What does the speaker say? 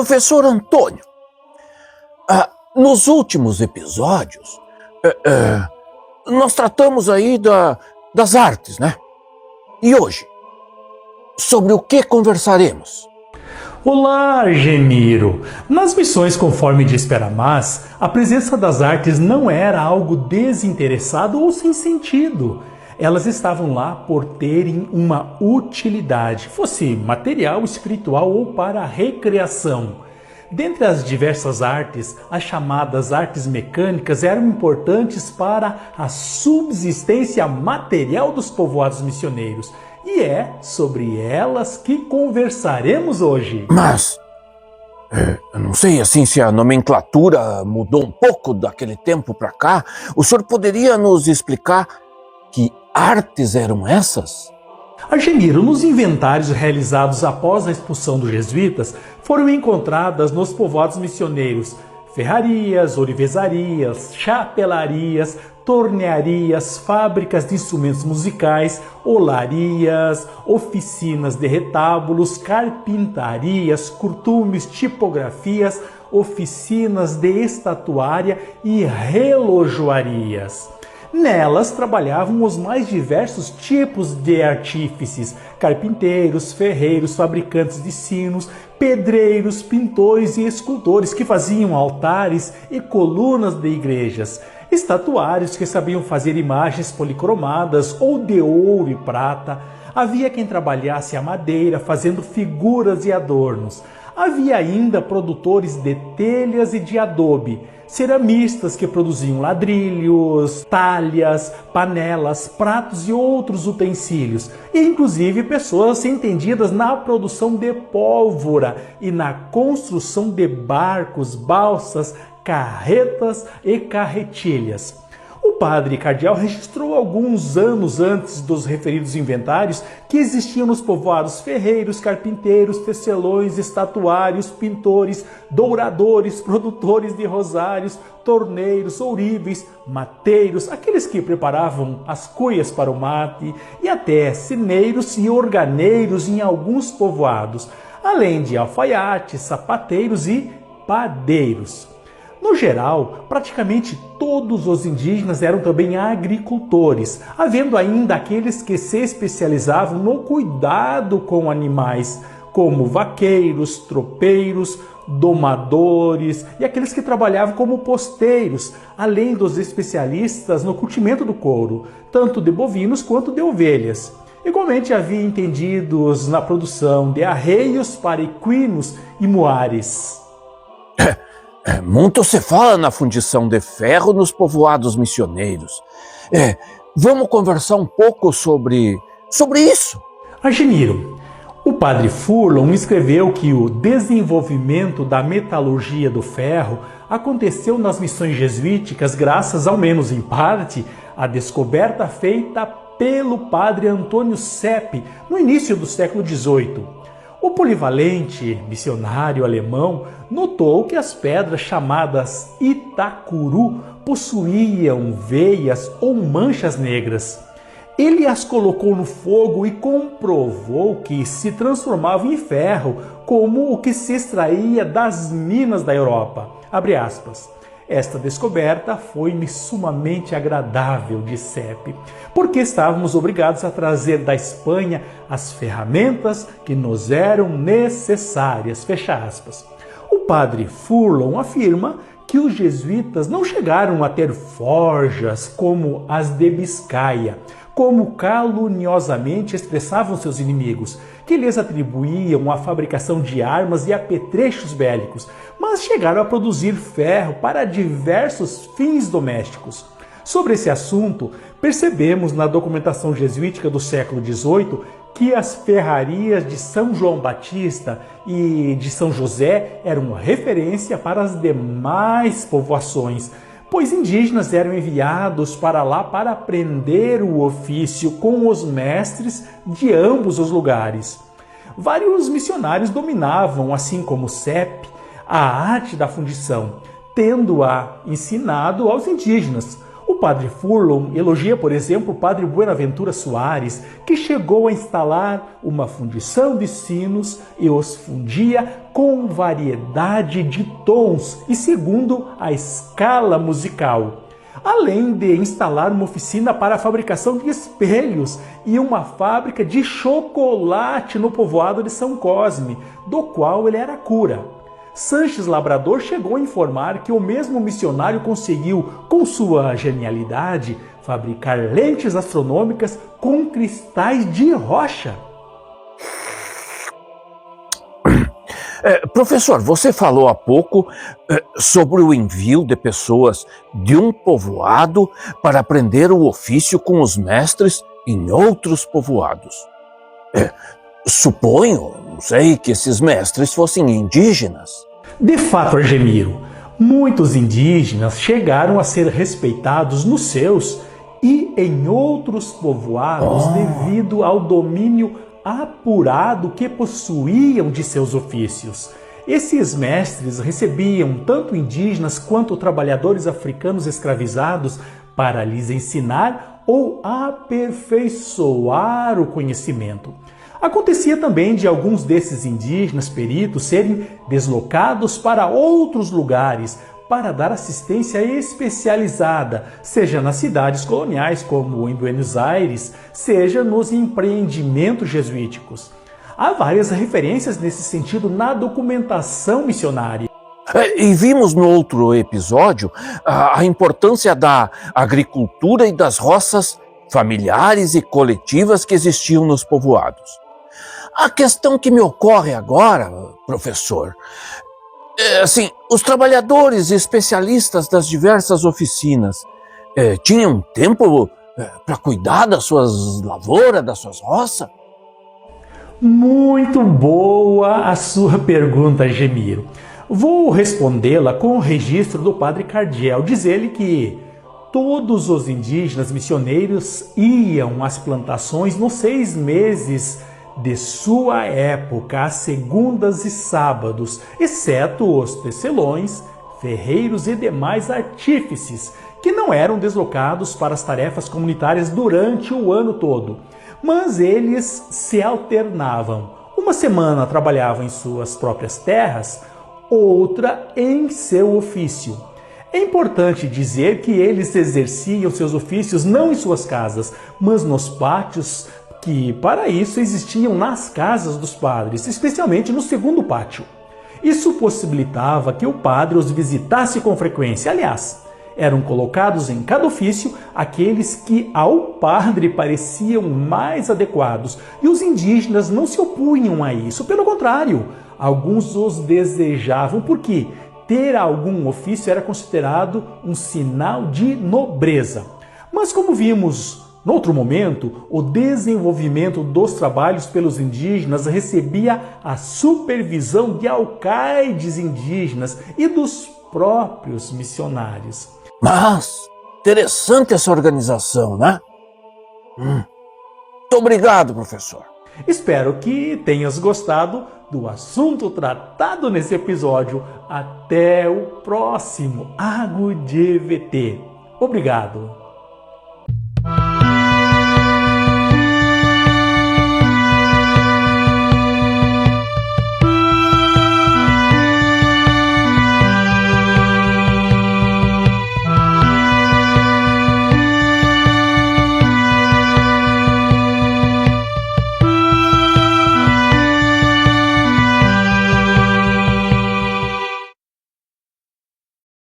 Professor Antônio, nos últimos episódios, nós tratamos aí das artes, né? E hoje, sobre o que conversaremos? Olá, Argemiro! Nas missões conforme de Esperamás, a presença das artes não era algo desinteressado ou sem sentido. Elas estavam lá por terem uma utilidade, fosse material, espiritual ou para a recreação. Dentre as diversas artes, as chamadas artes mecânicas eram importantes para a subsistência material dos povoados missioneiros. E é sobre elas que conversaremos hoje. Mas, eu não sei assim se a nomenclatura mudou um pouco daquele tempo para cá. O senhor poderia nos explicar que artes eram essas? Argemiro, nos inventários realizados após a expulsão dos jesuítas, foram encontradas nos povoados missioneiros ferrarias, ourivezarias, chapelarias, tornearias, fábricas de instrumentos musicais, olarias, oficinas de retábulos, carpintarias, curtumes, tipografias, oficinas de estatuária e relojoarias. Nelas trabalhavam os mais diversos tipos de artífices, carpinteiros, ferreiros, fabricantes de sinos, pedreiros, pintores e escultores que faziam altares e colunas de igrejas, estatuários que sabiam fazer imagens policromadas ou de ouro e prata. Havia quem trabalhasse a madeira fazendo figuras e adornos. Havia ainda produtores de telhas e de adobe, ceramistas que produziam ladrilhos, talhas, panelas, pratos e outros utensílios, e inclusive pessoas entendidas na produção de pólvora e na construção de barcos, balsas, carretas e carretilhas. O padre cardeal registrou alguns anos antes dos referidos inventários que existiam nos povoados ferreiros, carpinteiros, tecelões, estatuários, pintores, douradores, produtores de rosários, torneiros, ouríveis, mateiros, aqueles que preparavam as cuias para o mate, e até sineiros e organeiros em alguns povoados, além de alfaiates, sapateiros e padeiros. No geral, praticamente todos os indígenas eram também agricultores, havendo ainda aqueles que se especializavam no cuidado com animais, como vaqueiros, tropeiros, domadores e aqueles que trabalhavam como posteiros, além dos especialistas no curtimento do couro, tanto de bovinos quanto de ovelhas. Igualmente havia entendidos na produção de arreios para equinos e muares. Muito se fala na fundição de ferro nos povoados missioneiros. Vamos conversar um pouco sobre isso. Argemiro, o padre Furlong escreveu que o desenvolvimento da metalurgia do ferro aconteceu nas missões jesuíticas graças, ao menos em parte, à descoberta feita pelo padre Antônio Sepp no início do século XVIII. O polivalente missionário alemão notou que as pedras chamadas Itacuru possuíam veias ou manchas negras. Ele as colocou no fogo e comprovou que se transformavam em ferro, como o que se extraía das minas da Europa. Abre aspas. Esta descoberta foi-me sumamente agradável, disse Sepp, porque estávamos obrigados a trazer da Espanha as ferramentas que nos eram necessárias. Fecha aspas. O padre Furlong afirma que os jesuítas não chegaram a ter forjas como as de Biscaia, como caluniosamente expressavam seus inimigos, que lhes atribuíam a fabricação de armas e apetrechos bélicos, mas chegaram a produzir ferro para diversos fins domésticos. Sobre esse assunto, percebemos na documentação jesuítica do século XVIII que as ferrarias de São João Batista e de São José eram referência para as demais povoações, pois indígenas eram enviados para lá para aprender o ofício com os mestres de ambos os lugares. Vários missionários dominavam, assim como Sepp, a arte da fundição, tendo-a ensinado aos indígenas. O padre Furlong elogia, por exemplo, o padre Buenaventura Soares, que chegou a instalar uma fundição de sinos e os fundia com variedade de tons e segundo a escala musical, além de instalar uma oficina para a fabricação de espelhos e uma fábrica de chocolate no povoado de São Cosme, do qual ele era cura. Sanches Labrador chegou a informar que o mesmo missionário conseguiu, com sua genialidade, fabricar lentes astronômicas com cristais de rocha. Professor, você falou há pouco sobre o envio de pessoas de um povoado para aprender o ofício com os mestres em outros povoados. Suponho, não sei, que esses mestres fossem indígenas. De fato, Argemiro, muitos indígenas chegaram a ser respeitados nos seus e em outros povoados devido ao domínio apurado que possuíam de seus ofícios. Esses mestres recebiam tanto indígenas quanto trabalhadores africanos escravizados para lhes ensinar ou aperfeiçoar o conhecimento. Acontecia também de alguns desses indígenas peritos serem deslocados para outros lugares para dar assistência especializada, seja nas cidades coloniais, como em Buenos Aires, seja nos empreendimentos jesuíticos. Há várias referências nesse sentido na documentação missionária. E vimos no outro episódio a importância da agricultura e das roças familiares e coletivas que existiam nos povoados. A questão que me ocorre agora, professor, os trabalhadores e especialistas das diversas oficinas tinham tempo para cuidar das suas lavouras, das suas roças? Muito boa a sua pergunta, Gemiro. Vou respondê-la com o registro do padre Cardiel. Diz ele que todos os indígenas missioneiros iam às plantações nos 6 meses de sua época, às segundas e sábados, exceto os tecelões, ferreiros e demais artífices, que não eram deslocados para as tarefas comunitárias durante o ano todo, mas eles se alternavam. Uma semana trabalhavam em suas próprias terras, outra em seu ofício. É importante dizer que eles exerciam seus ofícios não em suas casas, mas nos pátios que para isso existiam nas casas dos padres, especialmente no segundo pátio. Isso possibilitava que o padre os visitasse com frequência. Aliás, eram colocados em cada ofício aqueles que ao padre pareciam mais adequados, e os indígenas não se opunham a isso. Pelo contrário, alguns os desejavam, porque ter algum ofício era considerado um sinal de nobreza. Mas como vimos no outro momento, o desenvolvimento dos trabalhos pelos indígenas recebia a supervisão de alcaides indígenas e dos próprios missionários. Mas, interessante essa organização, né? Muito obrigado, professor. Espero que tenhas gostado do assunto tratado nesse episódio. Até o próximo Ago de VT. Obrigado.